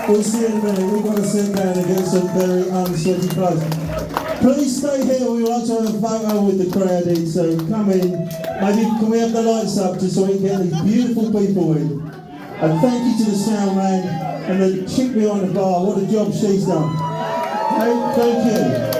We'll see in a minute. We've got to sit down and get some very unsweaty clothes. Please stay here. We would like to have a photo with the crowd, so come in. Maybe can we have the lights up just so we can get these beautiful people in. And thank you to the sound man and the chick behind the bar. What a job she's done. Hey, thank you.